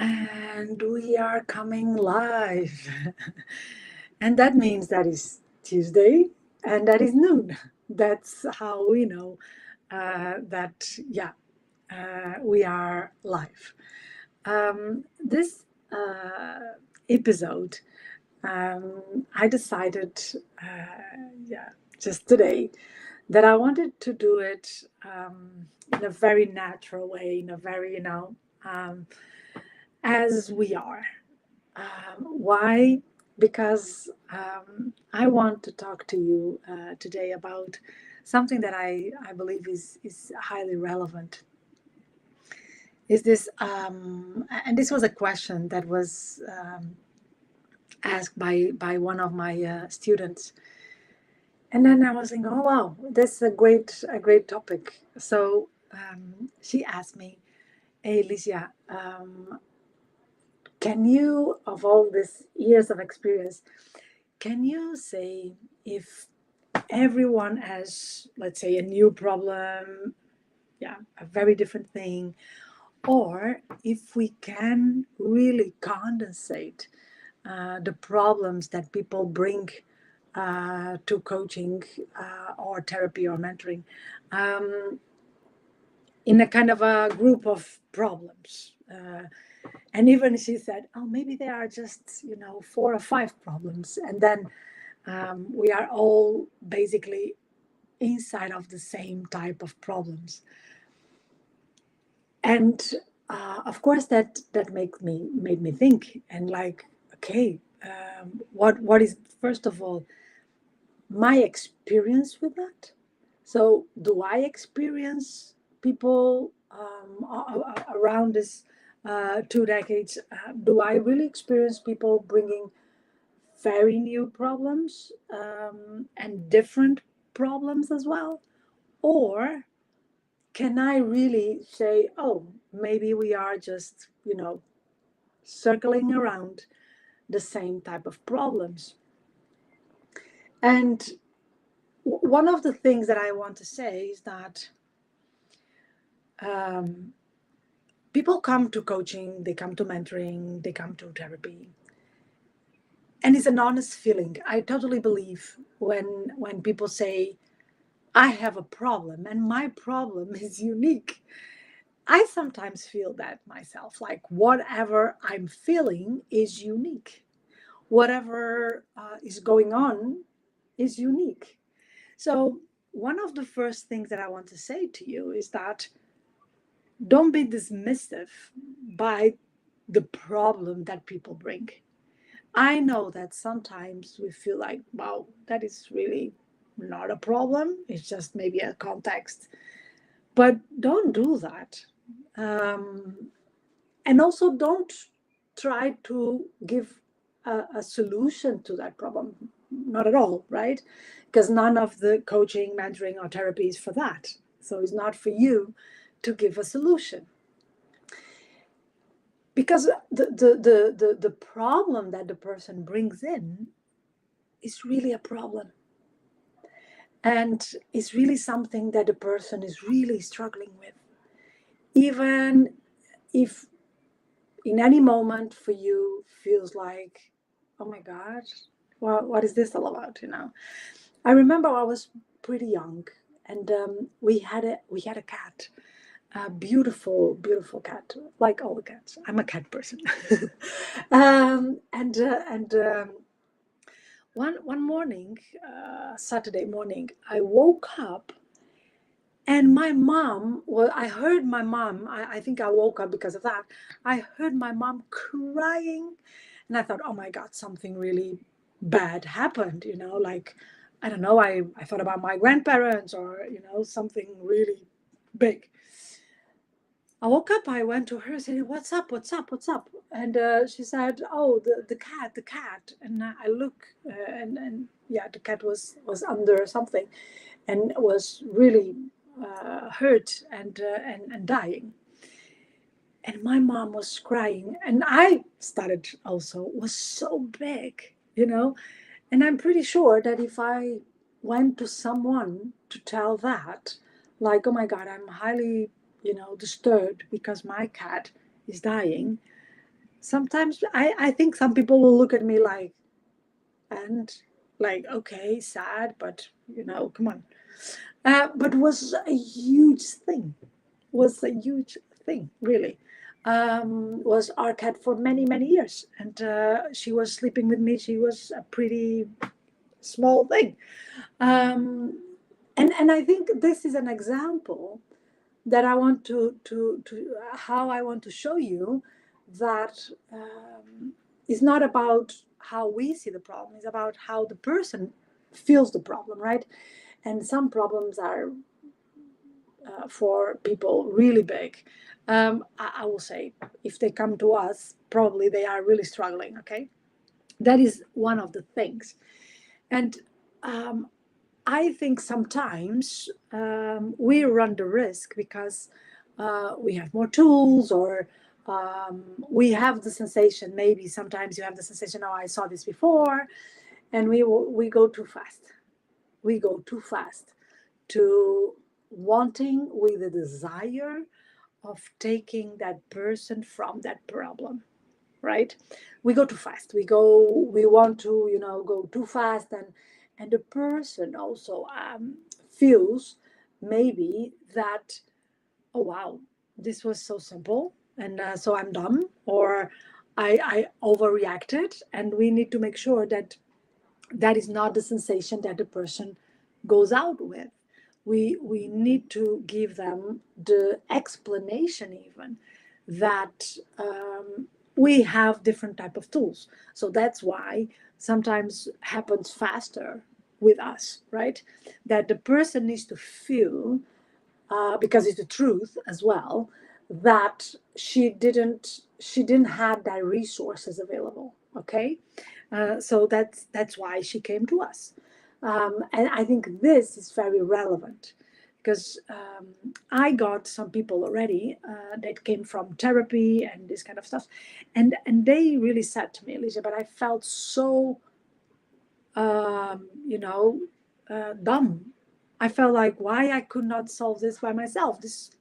And we are coming live. And that means that is Tuesday and that is noon. That's how we know that we are live. This episode, I decided, just today, that I wanted to do it in a very natural way, in a very, as we are. Why? Because I want to talk to you today about something that I believe is highly relevant. Is this, and this was a question that was asked by one of my students. And then I was thinking, oh wow, that's a great topic. So she asked me, "Hey, Ligia, can you, of all these years of experience, can you say if everyone has, let's say, a new problem, a very different thing, or if we can really condensate the problems that people bring to coaching or therapy or mentoring in a kind of a group of problems?" And even she said, "Oh, maybe there are just 4 or 5 problems, and then we are all basically inside of the same type of problems." And of course, that made me think and like, okay, what is first of all my experience with that? So, do I experience people around this 2 decades? Do I really experience people bringing very new problems and different problems as well? Or can I really say, oh, maybe we are just, circling around the same type of problems? And one of the things that I want to say is that um, people come to coaching, they come to mentoring, they come to therapy, and it's an honest feeling. I totally believe when people say, "I have a problem, and my problem is unique." I sometimes feel that myself, like whatever I'm feeling is unique. Whatever is going on is unique. So, one of the first things that I want to say to you is that don't be dismissive by the problem that people bring. I know that sometimes we feel like, wow, that is really not a problem. It's just maybe a context. But don't do that. Um, and also don't try to give a solution to that problem. Not at all, right? Because none of the coaching, mentoring, or therapy is for that. So it's not for you to give a solution. Because the problem that the person brings in is really a problem. And it's really something that the person is really struggling with. Even if in any moment for you feels like, oh my God, what is this all about? I remember I was pretty young, and we had a cat, a beautiful, beautiful cat, like all the cats. I'm a cat person. And one morning, Saturday morning, I woke up and my mom, well, I heard my mom, I think I woke up because of that. I heard my mom crying, and I thought, oh my God, something really bad happened, like, I don't know, I thought about my grandparents or, something really big. I woke up, I went to her, said, "What's up? What's up? What's up?" And she said, "Oh, the cat, the cat." And I look, and yeah, the cat was under something, and was really hurt and dying. And my mom was crying, and I started also. It was so big, And I'm pretty sure that if I went to someone to tell that, like, oh my God, I'm highly, disturbed because my cat is dying, sometimes I think some people will look at me like, and like, okay, sad, but come on. But was a huge thing. Was a huge thing, really. Was our cat for many, many years, and she was sleeping with me. She was a pretty small thing, um, and I think this is an example that I want to how I want to show you that it's not about how we see the problem, it's about how the person feels the problem, right? And some problems are for people really big. I will say if they come to us, probably they are really struggling, okay? That is one of the things. And um, I think sometimes we run the risk because we have more tools, or we have the sensation, maybe sometimes you have the sensation, oh, I saw this before, and we go too fast. We go too fast to wanting with the desire of taking that person from that problem, right? We go too fast. We want to go too fast, and the person also feels maybe that, oh wow, this was so simple, and so I'm dumb, or I overreacted. And we need to make sure that that is not the sensation that the person goes out with. We need to give them the explanation, even that we have different type of tools. So that's why sometimes happens faster with us, right? That the person needs to feel, because it's the truth as well, that she didn't have that resources available. Okay, so that's why she came to us, and I think this is very relevant because I got some people already that came from therapy and this kind of stuff, and they really said to me, Ligia, but I felt so um, you know, dumb. I felt like why I could not solve this by myself. This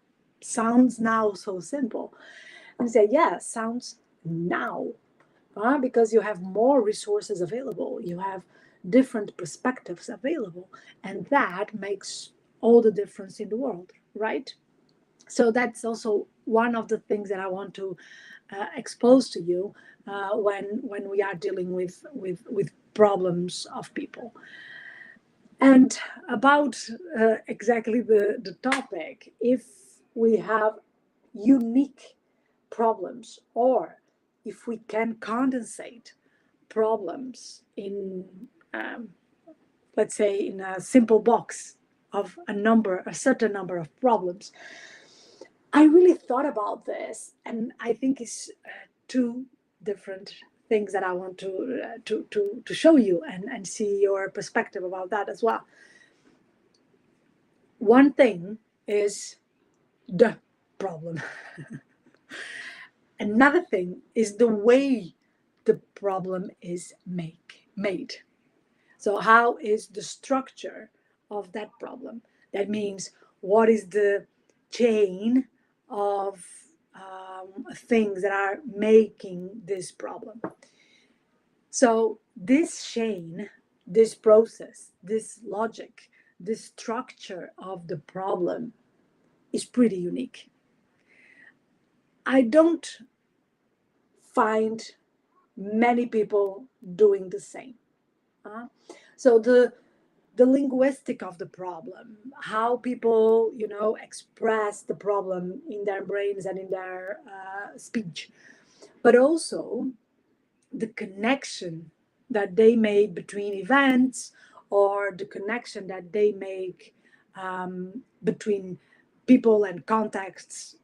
sounds now so simple. And I say, yeah, sounds now, because you have more resources available. You have different perspectives available. And that makes all the difference in the world, right? So that's also one of the things that I want to expose to you when we are dealing with problems of people. And about exactly the topic, if we have unique problems, or if we can condensate problems in, um, let's say, in a simple box of a certain number of problems, I really thought about this, and I think it's two different things that I want to show you, and see your perspective about that as well. One thing is the problem. Another thing is the way the problem is made. So how is the structure of that problem? That means what is the chain of things that are making this problem? So this chain, this process, this logic, this structure of the problem is pretty unique. I don't find many people doing the same. So the linguistic of the problem, how people express the problem in their brains and in their speech, but also the connection that they made between events, or the connection that they make between people and contexts,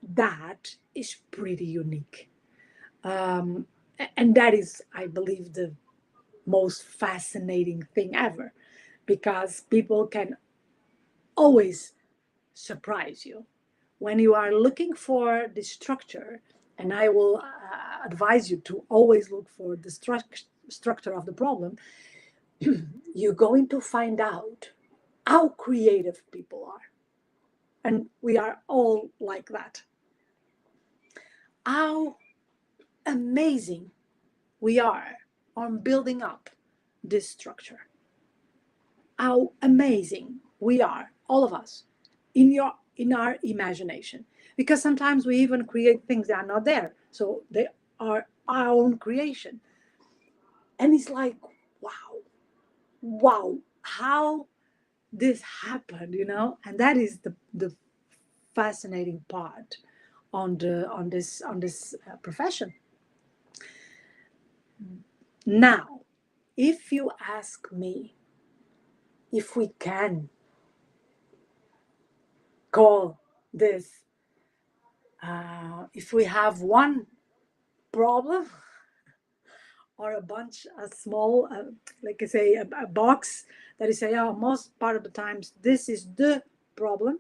that is pretty unique. Um, and that is, I believe, the most fascinating thing ever, because people can always surprise you when you are looking for the structure. And I will advise you to always look for the structure of the problem. You're going to find out how creative people are, and we are all like that. How amazing we are on building up this structure. How amazing we are, all of us, in our imagination. Because sometimes we even create things that are not there. So they are our own creation. And it's like, wow, wow, how this happened, And that is the fascinating part on this profession. Now, if you ask me if we can call this, if we have one problem or a bunch, a small, like I say, a box that is say, oh, most part of the times this is the problem.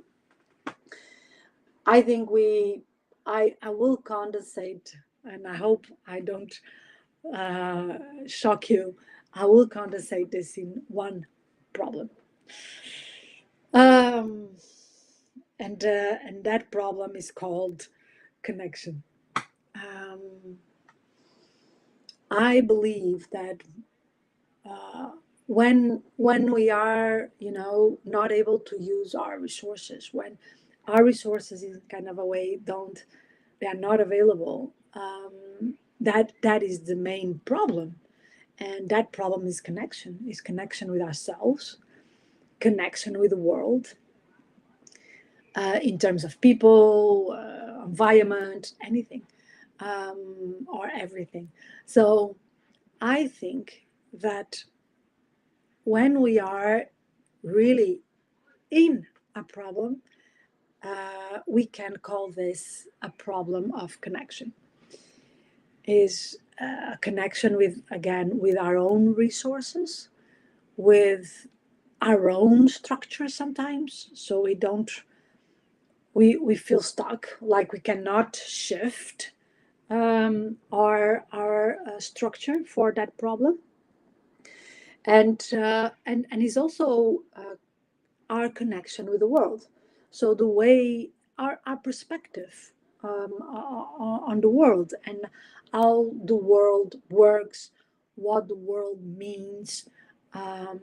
I think I will condensate, and I hope I don't shock you. I will condensate this in one problem. Um, and that problem is called connection. Um, I believe that when we are, not able to use our resources, when our resources in kind of a way they are not available, that is the main problem, and that problem is connection with ourselves, connection with the world, in terms of people, environment, anything, or everything. So I think that when we are really in a problem, we can call this a problem of connection. Is a connection with, again, with our own resources, with our own structure sometimes. So we feel stuck, like we cannot shift our structure for that problem, and is also our connection with the world. So the way our perspective on the world, and how the world works, what the world means, um,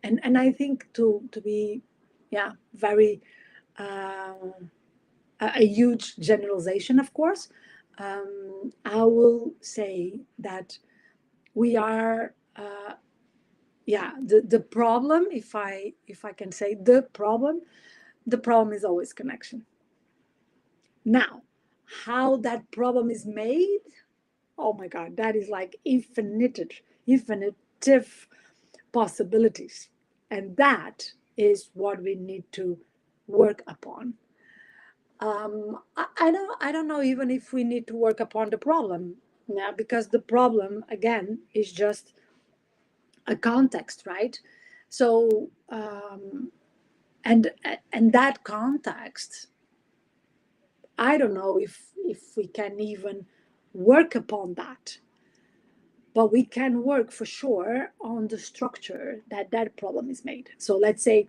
and I think to be, yeah, very a huge generalization, of course. I will say that we are, yeah, the problem, if I can say the problem is always connection. Now, how that problem is made, oh my God, that is like infinitive possibilities, and that is what we need to work upon. I don't know even if we need to work upon the problem, yeah, because the problem again is just a context, right? So and that context, I don't know if we can even work upon that, but we can work for sure on the structure that problem is made. So let's say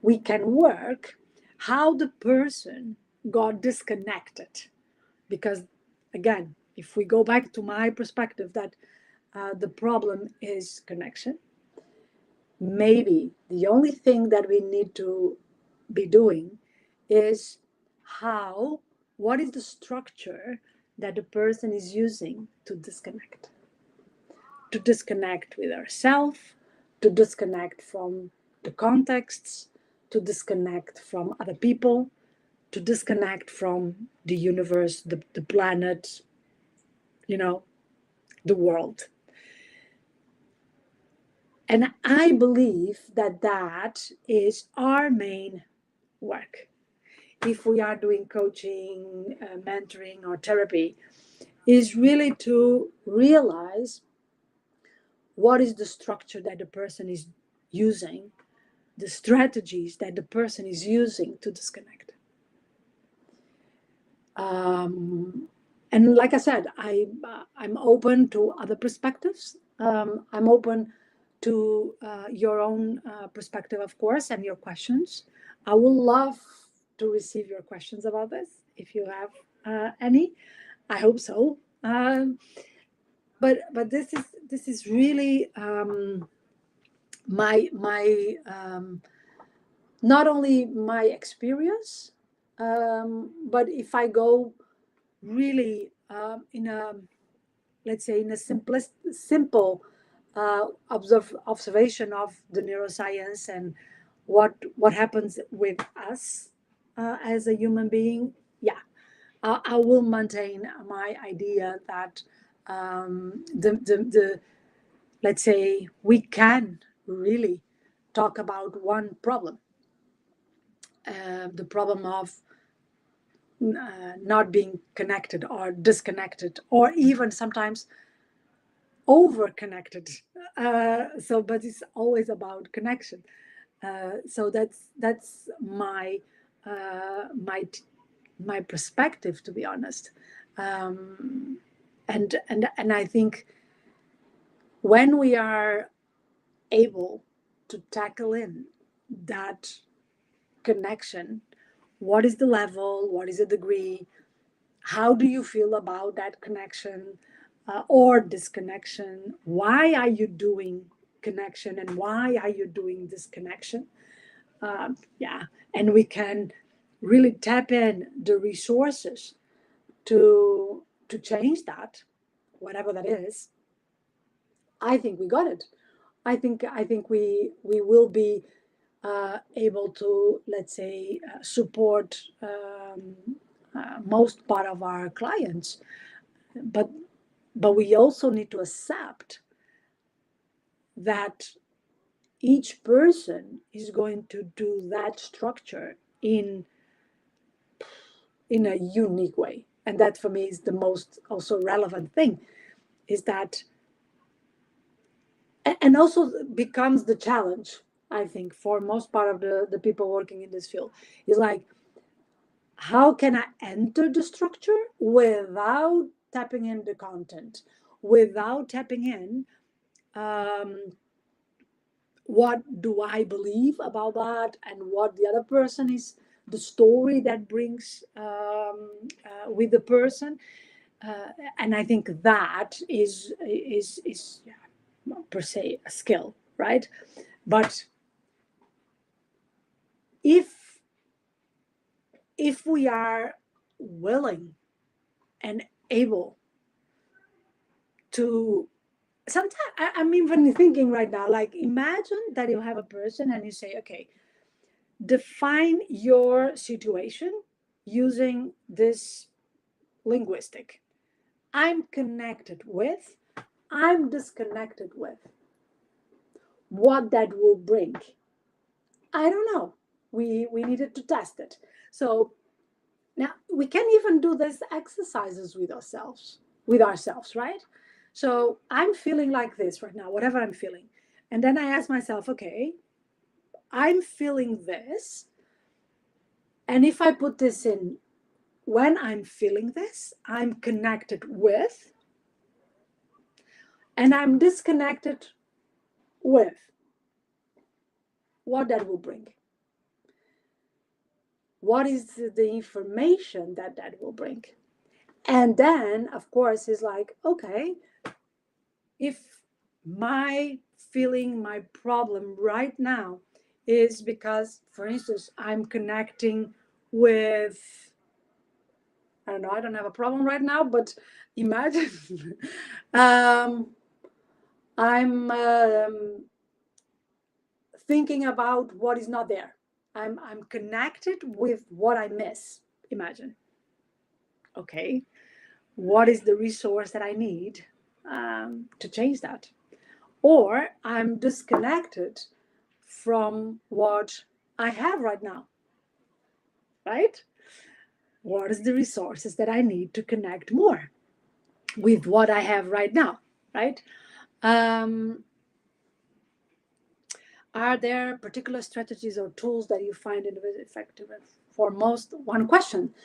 we can work how the person got disconnected, because again, if we go back to my perspective that the problem is connection, maybe the only thing that we need to be doing is what is the structure that the person is using to disconnect with ourselves, to disconnect from the contexts, to disconnect from other people, to disconnect from the universe, the planet, the world. And I believe that is our main work. If we are doing coaching, mentoring, or therapy, is really to realize what is the structure that the person is using, the strategies that the person is using to disconnect. And like I said, I'm open to other perspectives. I'm open to your own perspective, of course, and your questions. I would love to receive your questions about this if you have any. I hope so. Um, but this is really my not only my experience, but if I go really in a, let's say, in a simple observation of the neuroscience and what happens with us as a human being, yeah, I will maintain my idea that the let's say we can really talk about one problem, the problem of not being connected or disconnected, or even sometimes over connected. But it's always about connection. So that's my my perspective, to be honest. Um, and I think when we are able to tackle in that connection, what is the level, what is the degree, how do you feel about that connection or disconnection, why are you doing connection and why are you doing disconnection, yeah, and we can really tap in the resources to change that, whatever that is. I think we got it. I think we will be able to, let's say, support most part of our clients, but we also need to accept that each person is going to do that structure in a unique way, and that for me is the most also relevant thing, is that, and also becomes the challenge, I think, for most part of the people working in this field, is like, how can I enter the structure without tapping in the content, without tapping in um, what do I believe about that, and what the other person is, the story that brings with the person, and I think that is yeah, per se a skill, right? But if we are willing and able to, sometimes I'm even thinking right now, like, imagine that you have a person and you say, okay, define your situation using this linguistic. I'm connected with, I'm disconnected with. What that will bring, I don't know. We needed to test it. So now we can even do these exercises with ourselves, right? So I'm feeling like this right now, whatever I'm feeling. And then I ask myself, okay, I'm feeling this. And if I put this in, when I'm feeling this, I'm connected with, and I'm disconnected with, what that will bring. What is the information that that will bring? And then, of course, is like, okay, if my feeling, my problem right now is because, for instance, I'm connecting with, I don't know, I don't have a problem right now, but imagine um, I'm thinking about what is not there. I'm connected with what I miss. Imagine, okay, what is the resource that I need to change that? Or I'm disconnected from what I have right now, right? What is the resources that I need to connect more with what I have right now, right? Um, are there particular strategies or tools that you find effective for most? One question.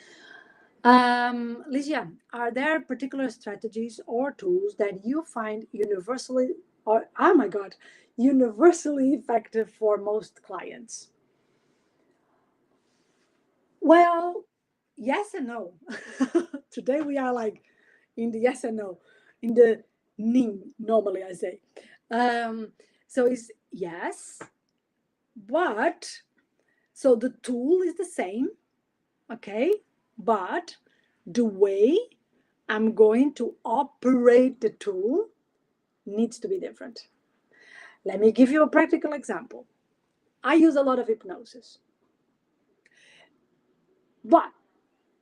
Ligia, are there particular strategies or tools that you find universally, or oh my God, universally effective for most clients? Well, yes and no. Today we are like, in the yes and no, in the ning, normally I say. So it's yes, but, so the tool is the same, okay, but the way I'm going to operate the tool needs to be different. Let me give you a practical example. I use a lot of hypnosis, but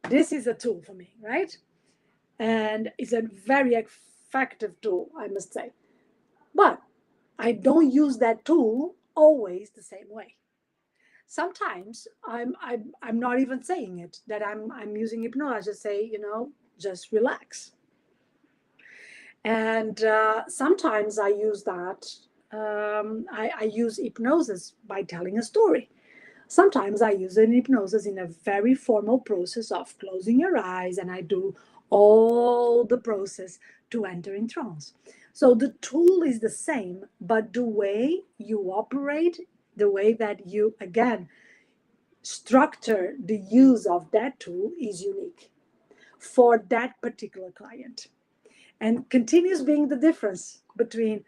this is a tool for me, right? And it's a very effective tool, I must say. But I don't use that tool always the same way. Sometimes I'm not even saying it that I'm using hypnosis. I just say, just relax. And sometimes I use that. I use hypnosis by telling a story. Sometimes I use an hypnosis in a very formal process of closing your eyes, and I do all the process to enter in trance. So the tool is the same, but the way you operate, the way that you, again, structure the use of that tool is unique for that particular client, and continues being the difference between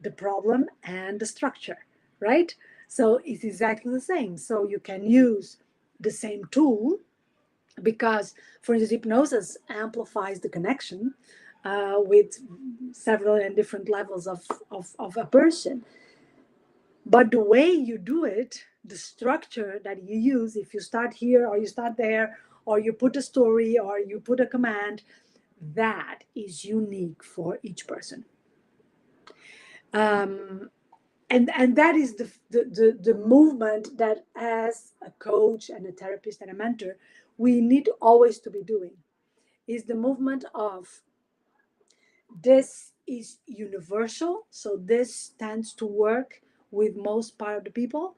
the problem and the structure, right? So it's exactly the same. So you can use the same tool because, for instance, hypnosis amplifies the connection with several and different levels of a person. But the way you do it, the structure that you use, if you start here or you start there, or you put a story or you put a command, that is unique for each person. And that is the movement that, as a coach and a therapist and a mentor, we need always to be doing, is the movement of this is universal, so this tends to work with most part of the people,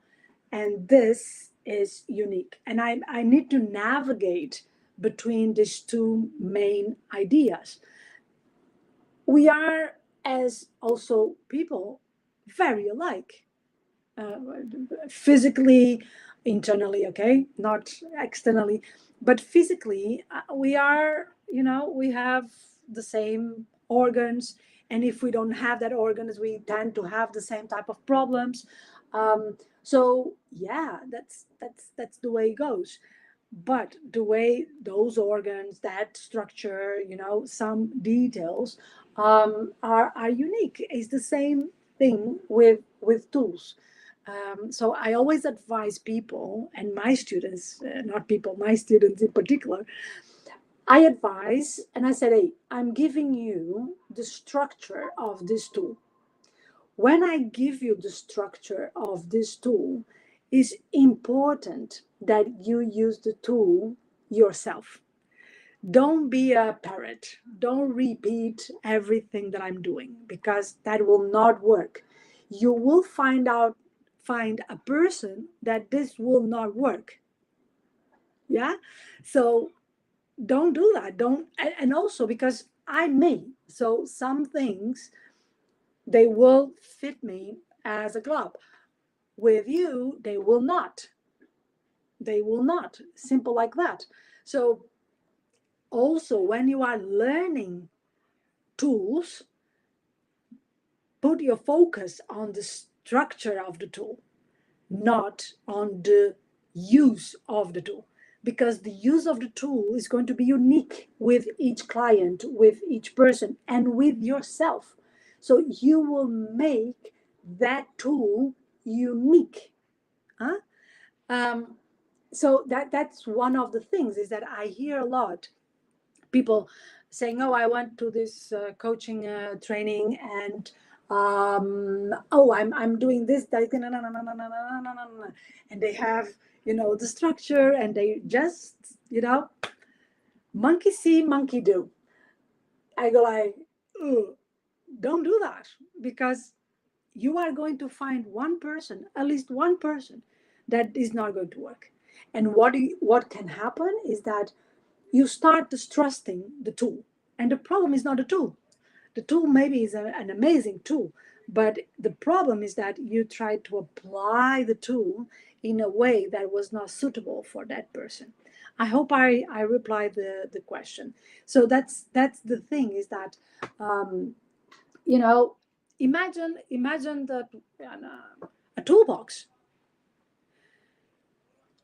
and this is unique, and I need to navigate between these two main ideas. We are, as also people, very alike, uh, physically, internally, okay, not externally, but physically, we are, we have the same organs, and if we don't have that organs, we tend to have the same type of problems. So yeah, that's the way it goes. But the way those organs, that structure, some details are unique. It's the same thing with tools. So I always advise people and my students, not people, my students in particular, I advise and I said, hey, I'm giving you the structure of this tool. When I give you the structure of this tool, it's important that you use the tool yourself. Don't be a parrot. Don't repeat everything that I'm doing, because that will not work. You will find a person that this will not work. Yeah. So don't do that. Don't, and also because I may. So some things, they will fit me as a glove. With you, they will not. They will not. Simple like that. So also, when you are learning tools, put your focus on the structure of the tool, not on the use of the tool, because the use of the tool is going to be unique with each client, with each person, and with yourself. So you will make that tool unique. Huh? So that's one of the things, is that I hear a lot people saying, "Oh, I went to this coaching training, and oh, I'm doing this, that, and they have the structure, and they just monkey see, monkey do." I go like, "Ugh, don't do that, because you are going to find one person, at least one person, that is not going to work." And what can happen is that you start distrusting the tool. And the problem is not the tool. The tool maybe is an amazing tool, but the problem is that you try to apply the tool in a way that was not suitable for that person. I hope I replied the question. So that's the thing, is that um, you know, imagine that a toolbox.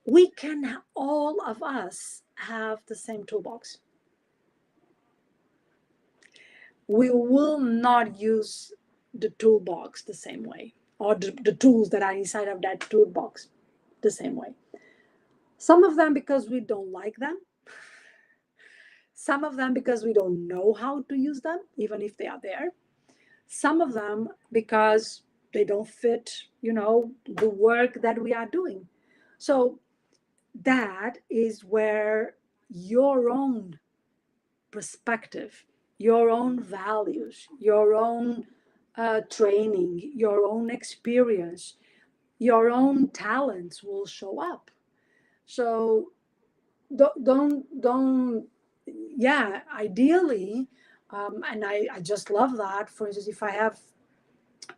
We can, all of us have the same toolbox. We will not use the toolbox the same way, or the tools that are inside of that toolbox the same way. Some of them because we don't like them, some of them because we don't know how to use them, even if they are there, some of them because they don't fit, the work that we are doing. So that is where your own perspective, your own values, your own training, your own experience, your own talents will show up. So don't yeah, ideally, and I just love that. For instance, if I have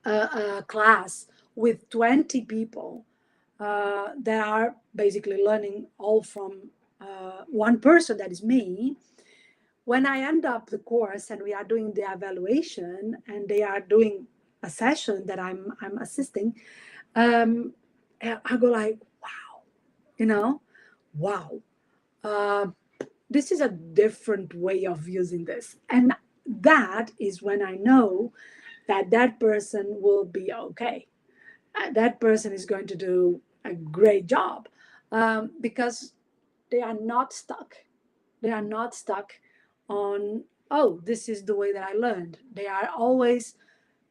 a class with 20 people that are basically learning all from one person, that is me. When I end up the course and we are doing the evaluation and they are doing a session that I'm assisting, um, I go like, wow, you know, wow, uh, this is a different way of using this, and that is when I know that that person will be okay. That person is going to do a great job, because they are not stuck. They are not stuck on, oh, this is the way that I learned. They are always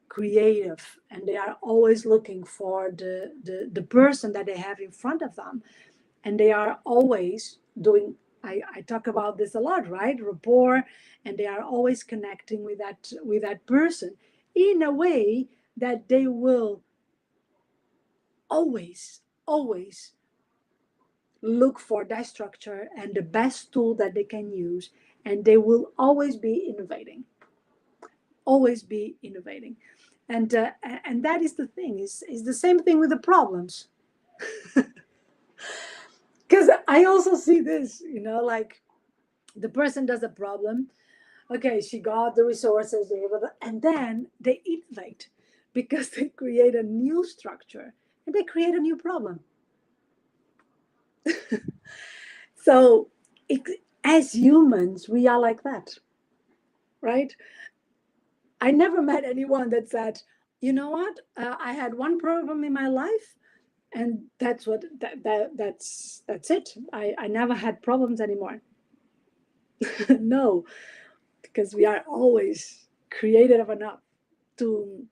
creative, and they are always looking for the person that they have in front of them. And they are always doing, I talk about this a lot, right? Rapport. And they are always connecting with that person in a way that they will always look for that structure and the best tool that they can use, and they will always be innovating. And that is the thing, is the same thing with the problems. Because I also see this, like, the person does a problem. Okay, she got the resources, and then they innovate because they create a new structure and they create a new problem. So it, as humans, we are like that, right? I never met anyone that said, you know what, I had one problem in my life, and that's what that's it. I never had problems anymore. No, because we are always creative enough to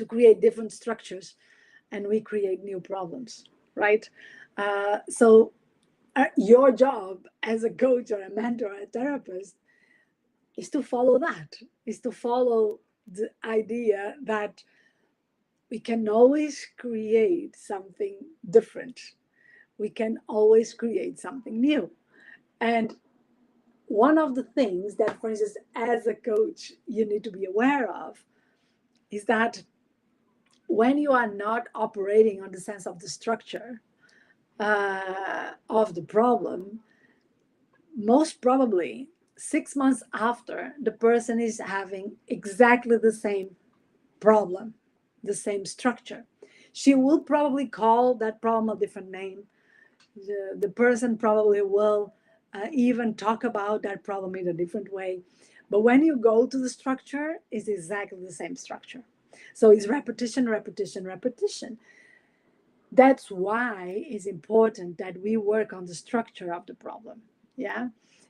create different structures, and we create new problems, right? So your job as a coach or a mentor or a therapist is to follow that, is to follow the idea that we can always create something different. We can always create something new. And one of the things that, for instance, as a coach, you need to be aware of is that when you are not operating on the sense of the structure of the problem, most probably 6 months after, the person is having exactly the same problem, the same structure. She will probably call that problem a different name. The person probably will even talk about that problem in a different way. But when you go to the structure, it's exactly the same structure. So it's repetition, repetition, repetition. That's why it's important that we work on the structure of the problem. Yeah.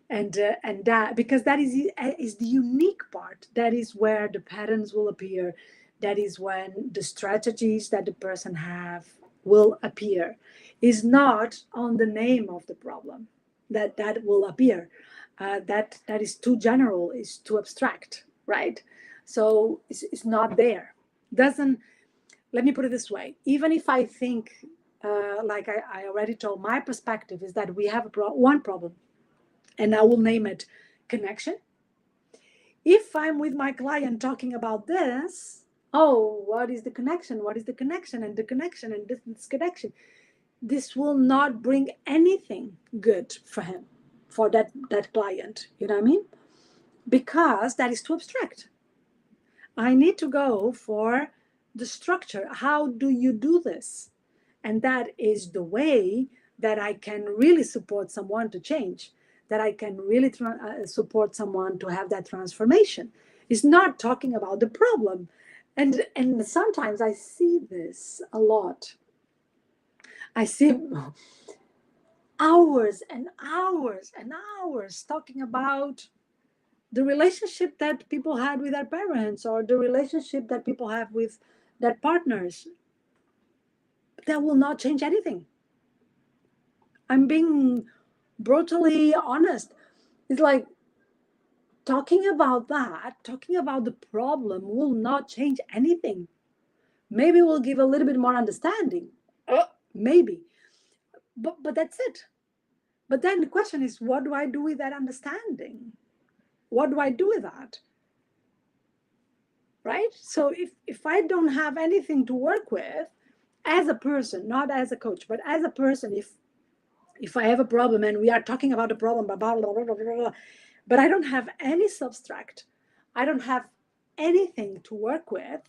And that, because that is the unique part. That is where the patterns will appear. That is when the strategies that the person have will appear. Is not on the name of the problem that will appear. That is too general, is too abstract, right? So it's not there. Doesn't, let me put it this way. Even if I think, like I already told, my perspective is that we have one problem, and I will name it connection. If I'm with my client talking about this, oh, what is the connection? What is the connection? And the connection and this connection. this will not bring anything good for him, for that client. You know what I mean? Because that is too abstract. I need to go for the structure. How do you do this? And that is the way that I can really support someone to change, that I can really support someone to have that transformation. It's not talking about the problem. And sometimes I see this a lot. I see hours and hours and hours talking about the relationship that people had with their parents or the relationship that people have with their partners. That will not change anything. I'm being brutally honest. It's like talking about that, talking about the problem will not change anything. Maybe we'll give a little bit more understanding. Maybe. But that's it. But then the question is, what do I do with that understanding? What do I do with that? Right? So if I don't have anything to work with as a person, not as a coach, but as a person, if I have a problem and we are talking about the problem, blah, blah, blah, blah, blah, blah, but I don't have any substract, I don't have anything to work with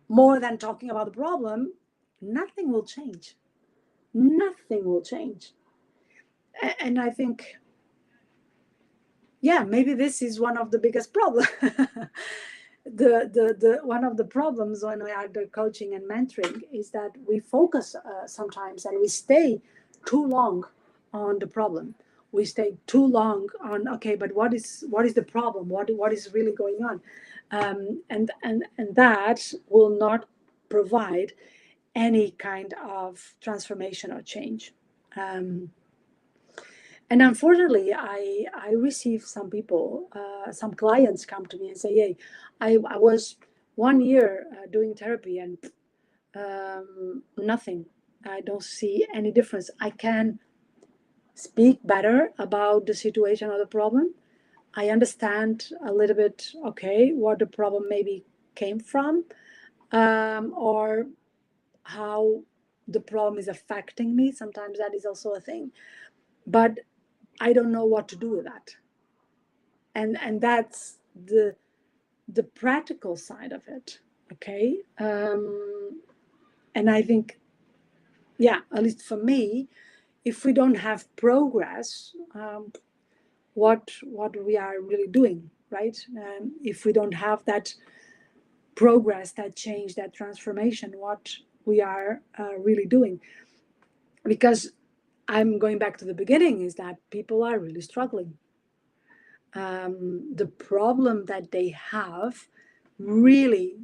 more than talking about the problem, nothing will change. Nothing will change. And I think, yeah, maybe this is one of the biggest problems. The one of the problems when we are doing coaching and mentoring is that we focus sometimes and we stay too long on the problem. We stay too long on, okay, but what is the problem? What is really going on? And that will not provide any kind of transformation or change. And unfortunately, I receive some people, some clients come to me and say, hey, I was 1 year doing therapy and nothing. I don't see any difference. I can speak better about the situation or the problem. I understand a little bit, okay, what the problem maybe came from, or how the problem is affecting me. Sometimes that is also a thing. But I don't know what to do with that. And that's the practical side of it. Okay. And I think, yeah, at least for me, if we don't have progress, what we are really doing, right? If we don't have that progress, that change, that transformation, what we are really doing. Because I'm going back to the beginning, is that people are really struggling. The problem that they have really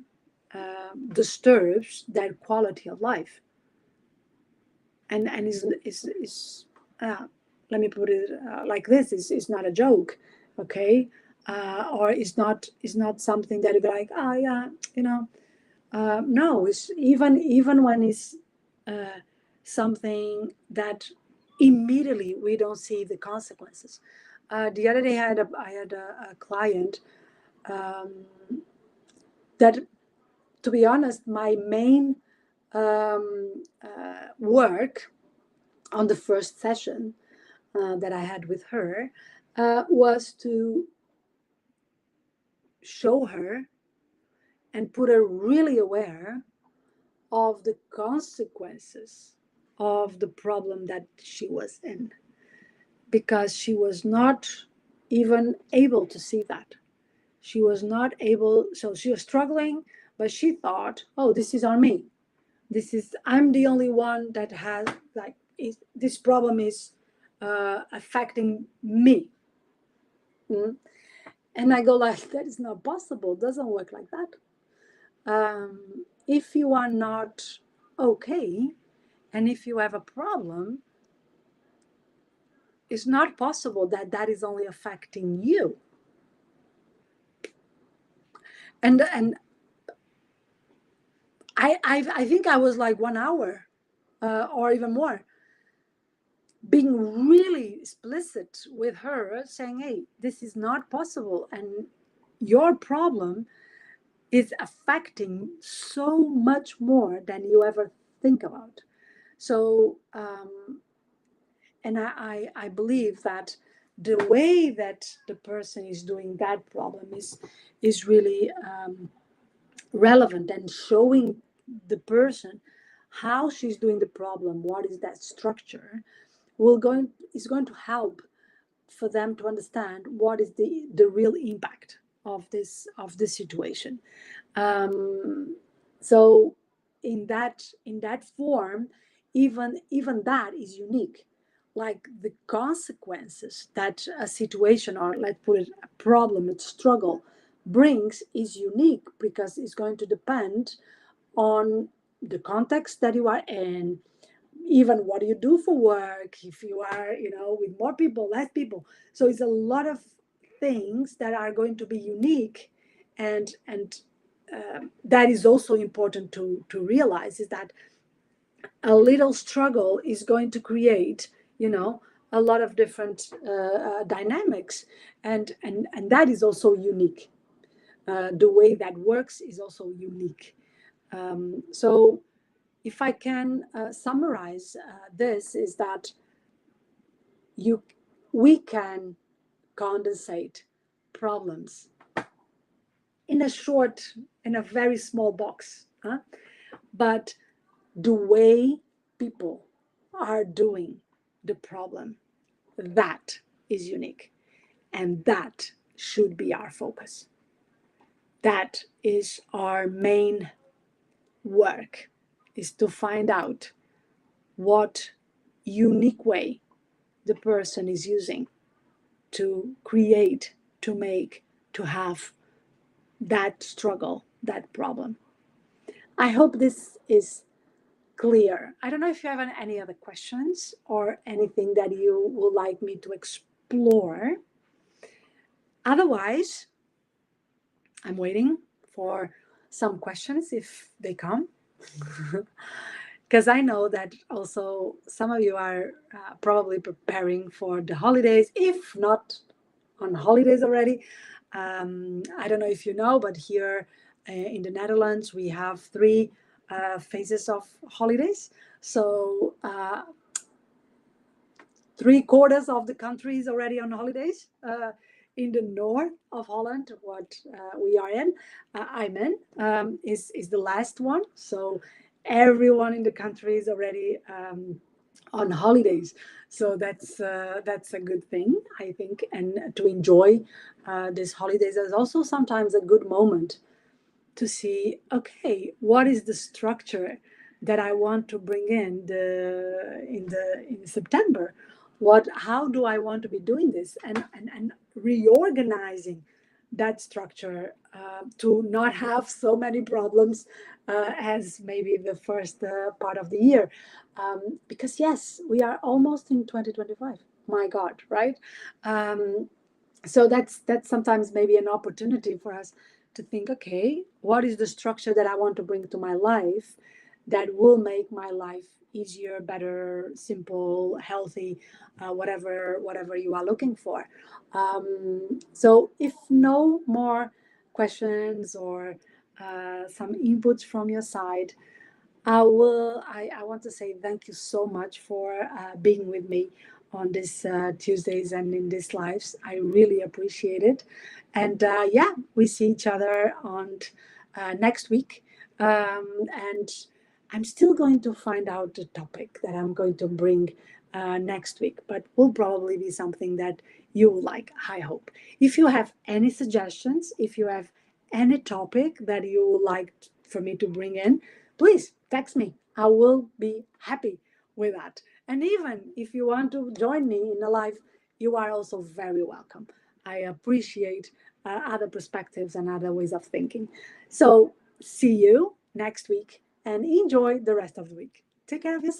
disturbs their quality of life, and is let me put it like this: is not a joke, okay, or is not something that you're like, oh yeah, you know, no, it's even when it's something that immediately we don't see the consequences. The other day, I had a client that, to be honest, my main work on the first session that I had with her was to show her and put her really aware of the consequences of the problem that she was in, because she was not even able to see that. She was not able, so she was struggling, but she thought, oh, this is on me. I'm the only one that has, like, this problem is affecting me. Mm. And I go like, that is not possible. It doesn't work like that. If you are not okay, and if you have a problem, it's not possible that that is only affecting you. And I think I was like 1 hour or even more, being really explicit with her, saying, hey, this is not possible. And your problem is affecting so much more than you ever think about. So, and I believe that the way that the person is doing that problem is really relevant, and showing the person how she's doing the problem, what is that structure, will going is going to help for them to understand what is the real impact of this situation. um, so in that form, even that is unique. Like the consequences that a situation, or let's put it, a problem, a struggle brings, is unique, because it's going to depend on the context that you are in, even what do you do for work, if you are, with more people, less people. So it's a lot of things that are going to be unique. And that is also important to realize, is that a little struggle is going to create, a lot of different dynamics. And that is also unique. The way that works is also unique. So if I can summarize this, is that you we can condensate problems in a very small box, huh? But the way people are doing the problem, that is unique, and that should be our focus. That is our main work, is to find out what unique way the person is using to create, to make, to have that struggle, that problem. I hope this is clear. I don't know if you have any other questions or anything that you would like me to explore. Otherwise, I'm waiting for some questions if they come. Because I know that also some of you are probably preparing for the holidays, if not on holidays already. I don't know if you know, but here in the Netherlands, we have three phases of holidays. So 3/4 of the country is already on holidays. In the north of Holland, what we are in, I'm in, is the last one. So everyone in the country is already on holidays. So that's a good thing, I think. And to enjoy these holidays is also sometimes a good moment to see, okay, what is the structure that I want to bring in September? How do I want to be doing this? And reorganizing that structure to not have so many problems as maybe the first part of the year. Because yes, we are almost in 2025. My God, right? Um, so that's sometimes maybe an opportunity for us to think, okay, what is the structure that I want to bring to my life that will make my life easier, better, simple, healthy, whatever you are looking for. So if no more questions or some inputs from your side, I want to say thank you so much for being with me on this Tuesdays and in these lives. I really appreciate it. And yeah, we see each other on next week. And I'm still going to find out the topic that I'm going to bring next week, but will probably be something that you will like, I hope. If you have any suggestions, if you have any topic that you would like for me to bring in, please text me. I will be happy with that. And even if you want to join me in a live, you are also very welcome. I appreciate other perspectives and other ways of thinking. So, see you next week and enjoy the rest of the week. Take care of yourself.